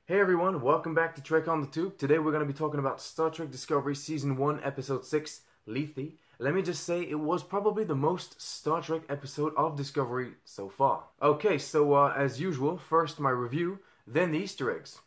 Hey everyone, welcome back to Trek on the Tube. Today we're going to be talking about Star Trek Discovery Season 1, Episode 6, Lethe. Let me just say, it was probably the most Star Trek episode of Discovery so far. Okay, so as usual, first my review, then the Easter eggs.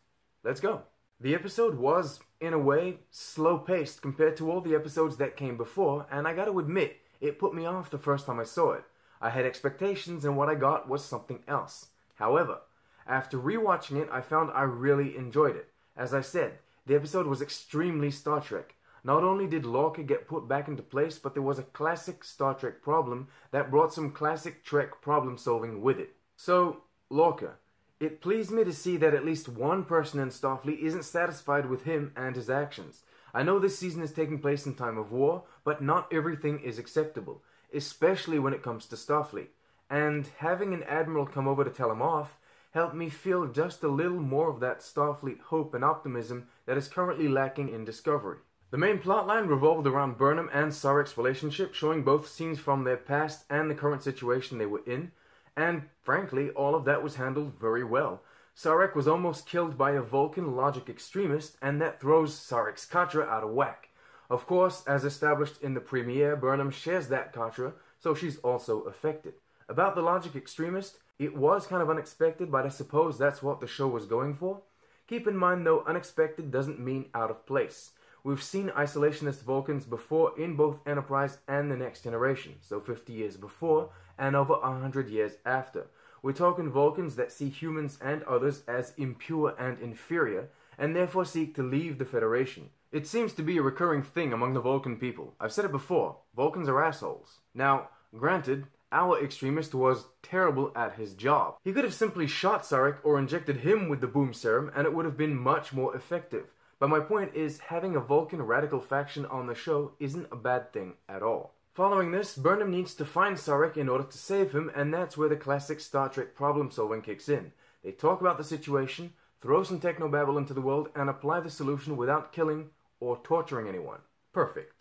Let's go. The episode was, in a way, slow-paced compared to all the episodes that came before, and I gotta admit, it put me off the first time I saw it. I had expectations and what I got was something else. However, after rewatching it, I found I really enjoyed it. As I said, the episode was extremely Star Trek. Not only did Lorca get put back into place, but there was a classic Star Trek problem that brought some classic Trek problem solving with it. So, Lorca. It pleased me to see that at least one person in Starfleet isn't satisfied with him and his actions. I know this season is taking place in time of war, but not everything is acceptable, especially when it comes to Starfleet. And having an admiral come over to tell him off helped me feel just a little more of that Starfleet hope and optimism that is currently lacking in Discovery. The main plotline revolved around Burnham and Sarek's relationship, showing both scenes from their past and the current situation they were in, and frankly, all of that was handled very well. Sarek was almost killed by a Vulcan logic extremist, and that throws Sarek's katra out of whack. Of course, as established in the premiere, Burnham shares that katra, so she's also affected. About the logic extremist, it was kind of unexpected, but I suppose that's what the show was going for. Keep in mind though, unexpected doesn't mean out of place. We've seen isolationist Vulcans before in both Enterprise and the Next Generation, so 50 years before and over 100 years after. We're talking Vulcans that see humans and others as impure and inferior, and therefore seek to leave the Federation. It seems to be a recurring thing among the Vulcan people. I've said it before, Vulcans are assholes. Now, granted, our extremist was terrible at his job. He could have simply shot Sarek or injected him with the boom serum and it would have been much more effective. But my point is, having a Vulcan radical faction on the show isn't a bad thing at all. Following this, Burnham needs to find Sarek in order to save him, and that's where the classic Star Trek problem solving kicks in. They talk about the situation, throw some technobabble into the world, and apply the solution without killing or torturing anyone. Perfect.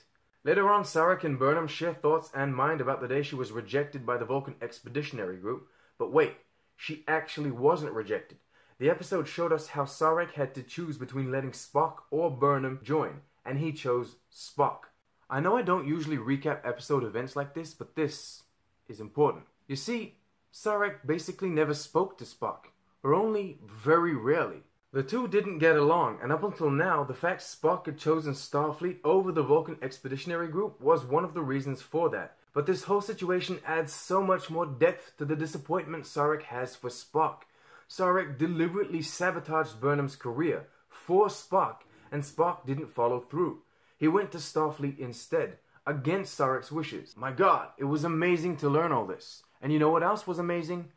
Later on, Sarek and Burnham share thoughts and mind about the day she was rejected by the Vulcan Expeditionary Group. But wait, she actually wasn't rejected. The episode showed us how Sarek had to choose between letting Spock or Burnham join, and he chose Spock. I know I don't usually recap episode events like this, but this is important. You see, Sarek basically never spoke to Spock, or only very rarely. The two didn't get along, and up until now, the fact Spock had chosen Starfleet over the Vulcan Expeditionary Group was one of the reasons for that. But this whole situation adds so much more depth to the disappointment Sarek has for Spock. Sarek deliberately sabotaged Burnham's career for Spock, and Spock didn't follow through. He went to Starfleet instead, against Sarek's wishes. My god, it was amazing to learn all this. And you know what else was amazing?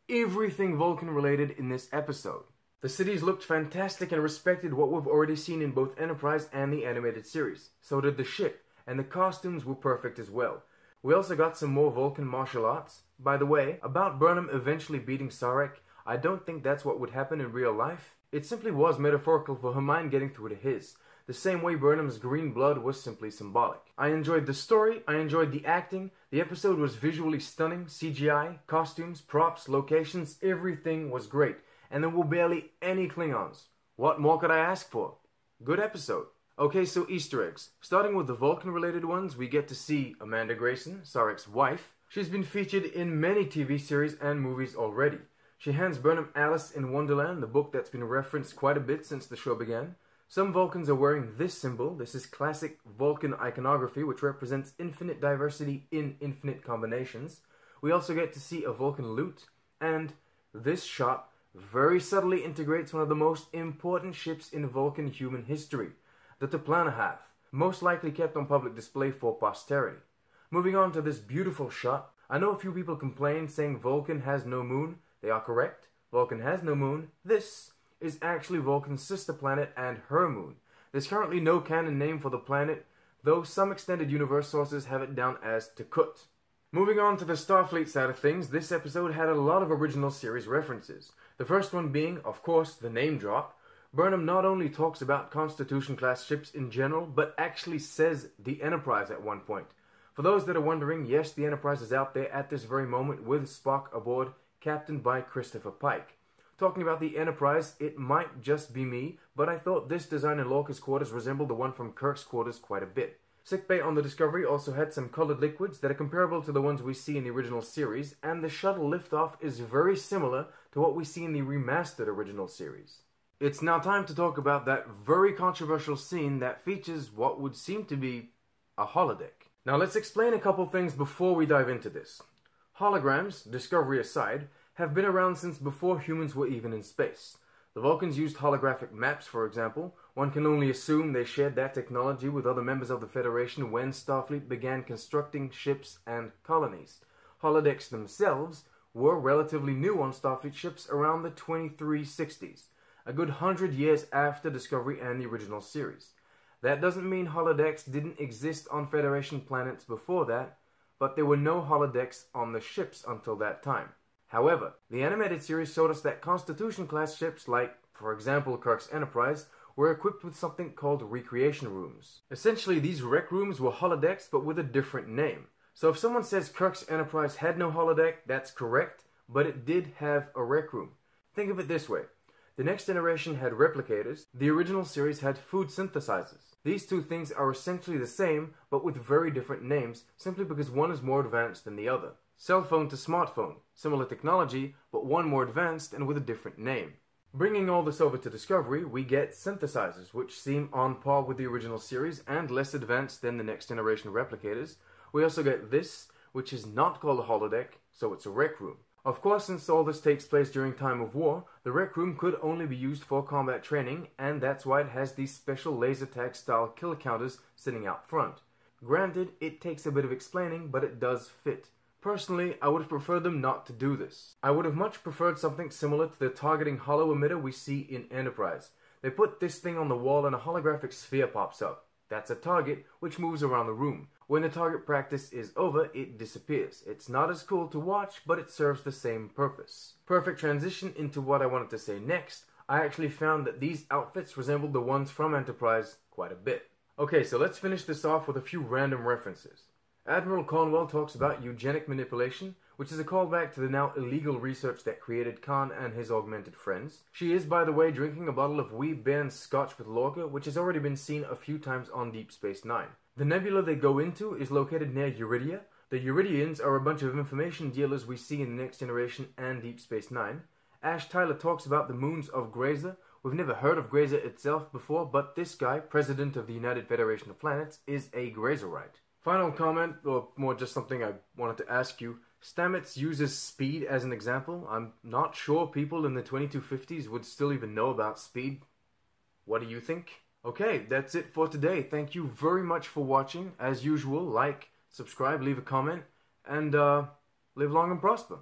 Everything Vulcan related in this episode. The cities looked fantastic and respected what we've already seen in both Enterprise and the animated series. So did the ship, and the costumes were perfect as well. We also got some more Vulcan martial arts. By the way, about Burnham eventually beating Sarek, I don't think that's what would happen in real life. It simply was metaphorical for her mind getting through to his. The same way Burnham's green blood was simply symbolic. I enjoyed the story, I enjoyed the acting, the episode was visually stunning, CGI, costumes, props, locations, everything was great. And there were barely any Klingons. What more could I ask for? Good episode. Okay, so Easter eggs. Starting with the Vulcan-related ones, we get to see Amanda Grayson, Sarek's wife. She's been featured in many TV series and movies already. She hands Burnham Alice in Wonderland, the book that's been referenced quite a bit since the show began. Some Vulcans are wearing this symbol. This is classic Vulcan iconography, which represents infinite diversity in infinite combinations. We also get to see a Vulcan lute, and this shot very subtly integrates one of the most important ships in Vulcan human history, the T'Planahath, most likely kept on public display for posterity. Moving on to this beautiful shot, I know a few people complain saying Vulcan has no moon. They are correct. Vulcan has no moon. This is actually Vulcan's sister planet and her moon. There's currently no canon name for the planet, though some extended universe sources have it down as T'Kut. Moving on to the Starfleet side of things, this episode had a lot of original series references. The first one being, of course, the name drop. Burnham not only talks about Constitution-class ships in general, but actually says the Enterprise at one point. For those that are wondering, yes, the Enterprise is out there at this very moment with Spock aboard, captained by Christopher Pike. Talking about the Enterprise, it might just be me, but I thought this design in Lorca's quarters resembled the one from Kirk's quarters quite a bit. Sickbay on the Discovery also had some colored liquids that are comparable to the ones we see in the original series, and the shuttle liftoff is very similar to what we see in the remastered original series. It's now time to talk about that very controversial scene that features what would seem to be a holodeck. Now let's explain a couple things before we dive into this. Holograms, Discovery aside, have been around since before humans were even in space. The Vulcans used holographic maps, for example. One can only assume they shared that technology with other members of the Federation when Starfleet began constructing ships and colonies. Holodecks themselves were relatively new on Starfleet ships around the 2360s, a good 100 years after Discovery and the original series. That doesn't mean holodecks didn't exist on Federation planets before that, but there were no holodecks on the ships until that time. However, the animated series showed us that Constitution-class ships like, for example, Kirk's Enterprise, were equipped with something called recreation rooms. Essentially, these rec rooms were holodecks but with a different name. So if someone says Kirk's Enterprise had no holodeck, that's correct, but it did have a rec room. Think of it this way. The Next Generation had replicators, the original series had food synthesizers. These two things are essentially the same, but with very different names, simply because one is more advanced than the other. Cell phone to smartphone, similar technology, but one more advanced and with a different name. Bringing all this over to Discovery, we get synthesizers, which seem on par with the original series and less advanced than the Next Generation replicators. We also get this, which is not called a holodeck, so it's a rec room. Of course, since all this takes place during time of war, the rec room could only be used for combat training, and that's why it has these special laser tag style kill counters sitting out front. Granted, it takes a bit of explaining, but it does fit. Personally, I would have preferred them not to do this. I would have much preferred something similar to the targeting holo emitter we see in Enterprise. They put this thing on the wall and a holographic sphere pops up. That's a target, which moves around the room. When the target practice is over, it disappears. It's not as cool to watch, but it serves the same purpose. Perfect transition into what I wanted to say next. I actually found that these outfits resembled the ones from Enterprise quite a bit. Okay, so let's finish this off with a few random references. Admiral Cornwell talks about eugenic manipulation, which is a callback to the now illegal research that created Khan and his augmented friends. She is, by the way, drinking a bottle of Wee Bairn's Scotch with Lorca, which has already been seen a few times on Deep Space Nine. The nebula they go into is located near Eurydia. The Eurydians are a bunch of information dealers we see in the Next Generation and Deep Space Nine. Ash Tyler talks about the moons of Grazer. We've never heard of Grazer itself before, but this guy, president of the United Federation of Planets, is a Grazerite. Final comment, or more just something I wanted to ask you. Stamets uses speed as an example. I'm not sure people in the 2250s would still even know about speed. What do you think? Okay, that's it for today. Thank you very much for watching. As usual, like, subscribe, leave a comment, and live long and prosper.